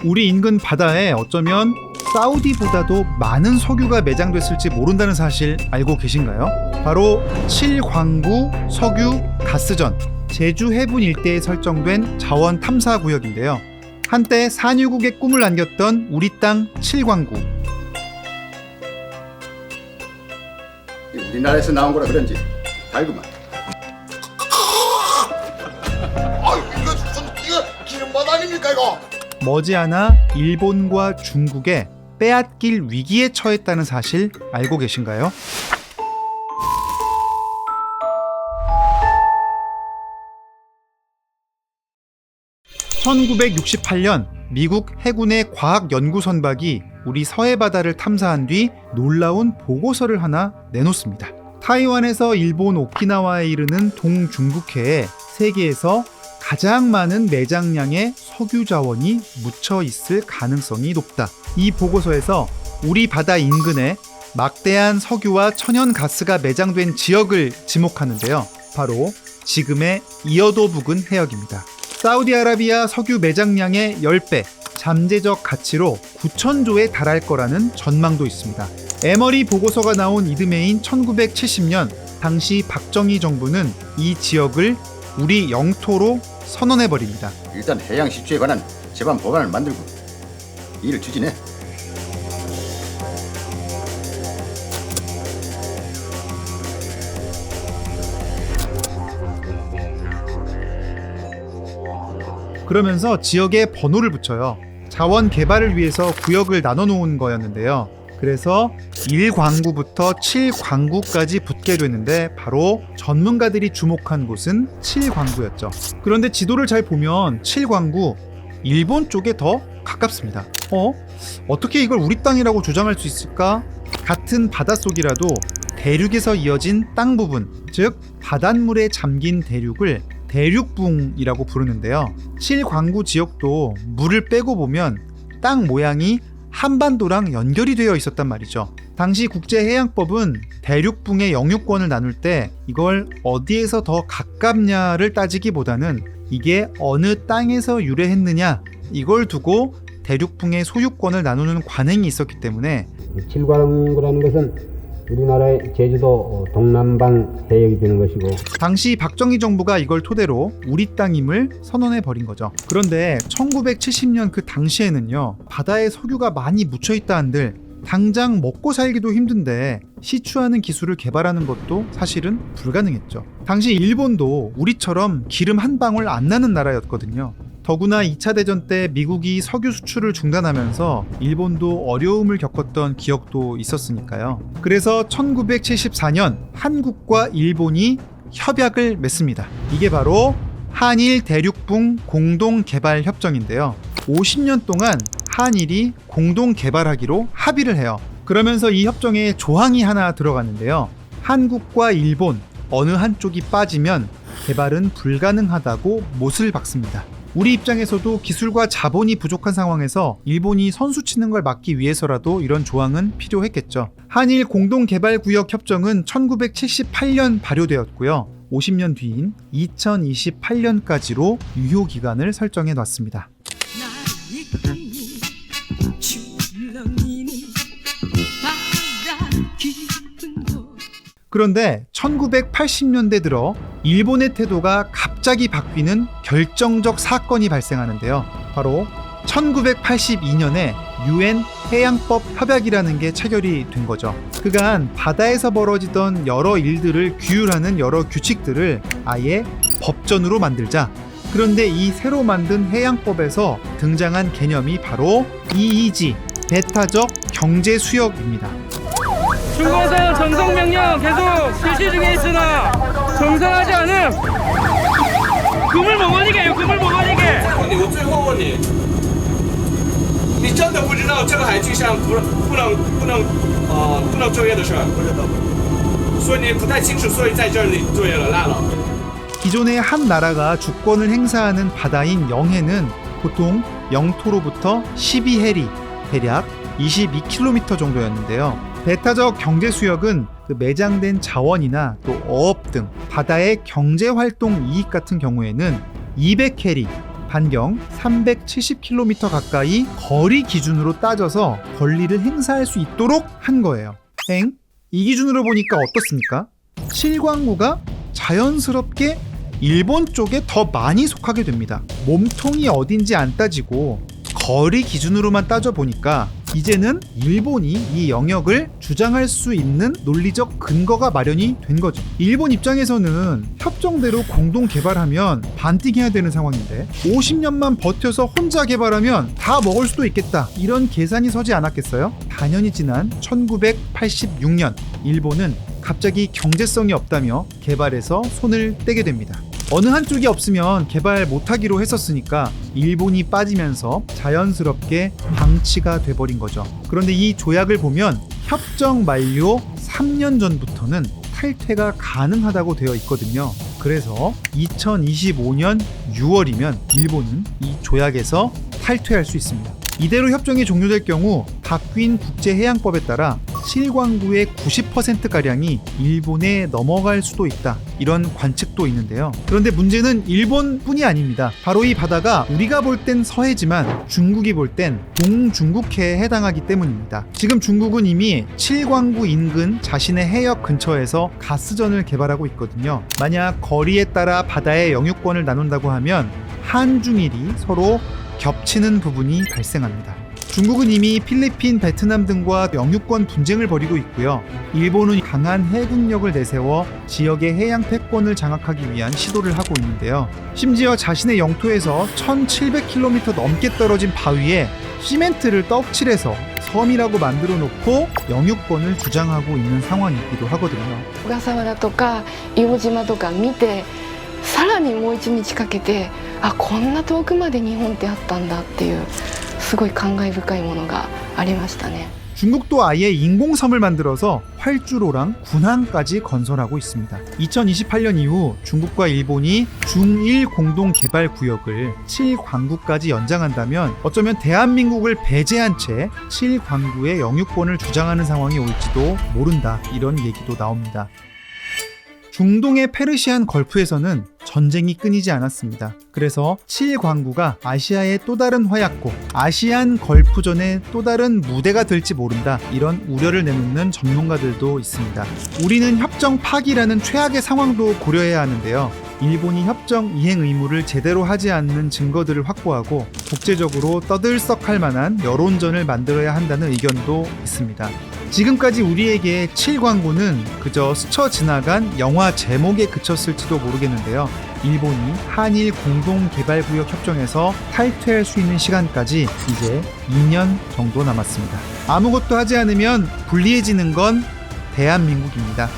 우리 인근 바다에 어쩌면 사우디보다도 많은 석유가 매장됐을지 모른다는 사실 알고 계신가요? 바로 7광구 석유 가스전, 제주 해군 일대에 설정된 자원 탐사 구역인데요. 한때 산유국의 꿈을 안겼던 우리 땅 7광구. 우리나라에서 나온 거라 그런지 달구만. 이거 기름맛 아닙니까 이거? 머지않아 일본과 중국에 빼앗길 위기에 처했다는 사실 알고 계신가요? (1968년) 미국 해군의 과학연구 선박이 우리 서해바다를 탐사한 뒤 놀라운 보고서를 하나 내놓습니다. 타이완에서 일본 오키나와에 이르는 동중국해에 세계에서 가장 많은 매장량의 석유 자원이 묻혀 있을 가능성이 높다. 이 보고서에서 우리 바다 인근에 막대한 석유와 천연가스가 매장된 지역을 지목하는데요. 바로 지금의 이어도 부근 해역입니다. 사우디아라비아 석유 매장량의 10배, 잠재적 가치로 9천조에 달할 거라는 전망도 있습니다. 에머리 보고서가 나온 이듬해인 1970년, 당시 박정희 정부는 이 지역을 우리 영토로 선언해버립니다. 일단 해양 식주에 관한 제반 법안을 만들고 일을 추진해. 그러면서 지역에 번호를 붙여요. 자원 개발을 위해서 구역을 나눠놓은 거였는데요. 그래서 1광구부터 7광구까지 붙게 됐는데 바로 전문가들이 주목한 곳은 7광구였죠. 그런데 지도를 잘 보면 7광구 일본 쪽에 더 가깝습니다. 어떻게 이걸 우리 땅이라고 주장할 수 있을까? 같은 바닷속이라도 대륙에서 이어진 땅 부분, 즉 바닷물에 잠긴 대륙을 대륙붕이라고 부르는데요. 7광구 지역도 물을 빼고 보면 땅 모양이 한반도랑 연결이 되어 있었단 말이죠. 당시 국제해양법은 대륙붕의 영유권을 나눌 때 이걸 어디에서 더 가깝냐를 따지기보다는 이게 어느 땅에서 유래했느냐 이걸 두고 대륙붕의 소유권을 나누는 관행이 있었기 때문에 7광구라는 것은 우리나라의 제주도 동남방 해역이 되는 것이고, 당시 박정희 정부가 이걸 토대로 우리 땅임을 선언해버린 거죠. 그런데 1970년 그 당시에는요, 바다에 석유가 많이 묻혀있다 한들 당장 먹고 살기도 힘든데 시추하는 기술을 개발하는 것도 사실은 불가능했죠. 당시 일본도 우리처럼 기름 한 방울 안 나는 나라였거든요. 더구나 2차 대전 때 미국이 석유 수출을 중단하면서 일본도 어려움을 겪었던 기억도 있었으니까요. 그래서 1974년 한국과 일본이 협약을 맺습니다. 이게 바로 한일 대륙붕 공동개발협정인데요. 50년 동안 한일이 공동개발하기로 합의를 해요. 그러면서 이 협정에 조항이 하나 들어갔는데요. 한국과 일본 어느 한쪽이 빠지면 개발은 불가능하다고 못을 박습니다. 우리 입장에서도 기술과 자본이 부족한 상황에서 일본이 선수 치는 걸 막기 위해서라도 이런 조항은 필요했겠죠. 한일 공동개발구역 협정은 1978년 발효되었고요. 50년 뒤인 2028년까지로 유효기간을 설정해 놨습니다. 그런데 1980년대 들어 일본의 태도가 갑자기 바뀌는 결정적 사건이 발생하는데요. 바로 1982년에 UN 해양법 협약이라는 게 체결이 된 거죠. 그간 바다에서 벌어지던 여러 일들을 규율하는 여러 규칙들을 아예 법전으로 만들자. 그런데 이 새로 만든 해양법에서 등장한 개념이 바로 EEG, 배타적 경제 수역입니다. 중공선 정성 명령 계속 실시 중에 있으나 정상하지 않음. 금을 못 버리게요. 금을 못 버리게. 我最后问你，你真的不知道这个海迹上不能作业的事？不知道，所以你不太清楚，所以在这里作业了，赖了。 기존의 한 나라가 주권을 행사하는 바다인 영해는 보통 영토로부터 12해리, 대략 22km 정도였는데요. 배타적 경제수역은 그 매장된 자원이나 또 어업 등 바다의 경제활동 이익 같은 경우에는 200해리, 반경 370km 가까이 거리 기준으로 따져서 권리를 행사할 수 있도록 한 거예요. 이 기준으로 보니까 어떻습니까? 7광구가 자연스럽게 일본 쪽에 더 많이 속하게 됩니다. 몸통이 어딘지 안 따지고 거리 기준으로만 따져보니까 이제는 일본이 이 영역을 주장할 수 있는 논리적 근거가 마련이 된 거죠. 일본 입장에서는 협정대로 공동 개발하면 반띵해야 되는 상황인데 50년만 버텨서 혼자 개발하면 다 먹을 수도 있겠다, 이런 계산이 서지 않았겠어요? 단연이 지난 1986년 일본은 갑자기 경제성이 없다며 개발에서 손을 떼게 됩니다. 어느 한쪽이 없으면 개발 못하기로 했었으니까 일본이 빠지면서 자연스럽게 방치가 돼버린 거죠. 그런데 이 조약을 보면 협정 만료 3년 전부터는 탈퇴가 가능하다고 되어 있거든요. 그래서 2025년 6월이면 일본은 이 조약에서 탈퇴할 수 있습니다. 이대로 협정이 종료될 경우 바뀐 국제해양법에 따라 7광구의 90%가량이 일본에 넘어갈 수도 있다, 이런 관측도 있는데요. 그런데 문제는 일본뿐이 아닙니다. 바로 이 바다가 우리가 볼 땐 서해지만 중국이 볼 땐 동중국해에 해당하기 때문입니다. 지금 중국은 이미 7광구 인근 자신의 해역 근처에서 가스전을 개발하고 있거든요. 만약 거리에 따라 바다의 영유권을 나눈다고 하면 한중일이 서로 겹치는 부분이 발생합니다. 중국은 이미 필리핀, 베트남 등과 영유권 분쟁을 벌이고 있고요. 일본은 강한 해군력을 내세워 지역의 해양 패권을 장악하기 위한 시도를 하고 있는데요. 심지어 자신의 영토에서 1700km 넘게 떨어진 바위에 시멘트를 떡칠해서 섬이라고 만들어 놓고 영유권을 주장하고 있는 상황이기도 하거든요. 小笠原とか硫黄島とか見て、さらにもう一日かけて、あ、こんな遠くまで日本ってあったんだっていうすごい感慨深いものがありましたね。 중국도 아예 인공섬을 만들어서 활주로랑 군항까지 건설하고 있습니다. 2028년 이후 중국과 일본이 중일 공동개발구역을 7광구까지 연장한다면 어쩌면 대한민국을 배제한 채 7광구의 영유권을 주장하는 상황이 올지도 모른다, 이런 얘기도 나옵니다. 중동의 페르시안 걸프에서는 전쟁이 끊이지 않았습니다. 그래서 7광구가 아시아의 또 다른 화약고, 아시안 걸프전의 또 다른 무대가 될지 모른다, 이런 우려를 내놓는 전문가들도 있습니다. 우리는 협정 파기라는 최악의 상황도 고려해야 하는데요. 일본이 협정 이행 의무를 제대로 하지 않는 증거들을 확보하고 국제적으로 떠들썩할 만한 여론전을 만들어야 한다는 의견도 있습니다. 지금까지 우리에게 7광구는 그저 스쳐 지나간 영화 제목에 그쳤을지도 모르겠는데요. 일본이 한일 공동개발구역 협정에서 탈퇴할 수 있는 시간까지 이제 2년 정도 남았습니다. 아무것도 하지 않으면 불리해지는 건 대한민국입니다.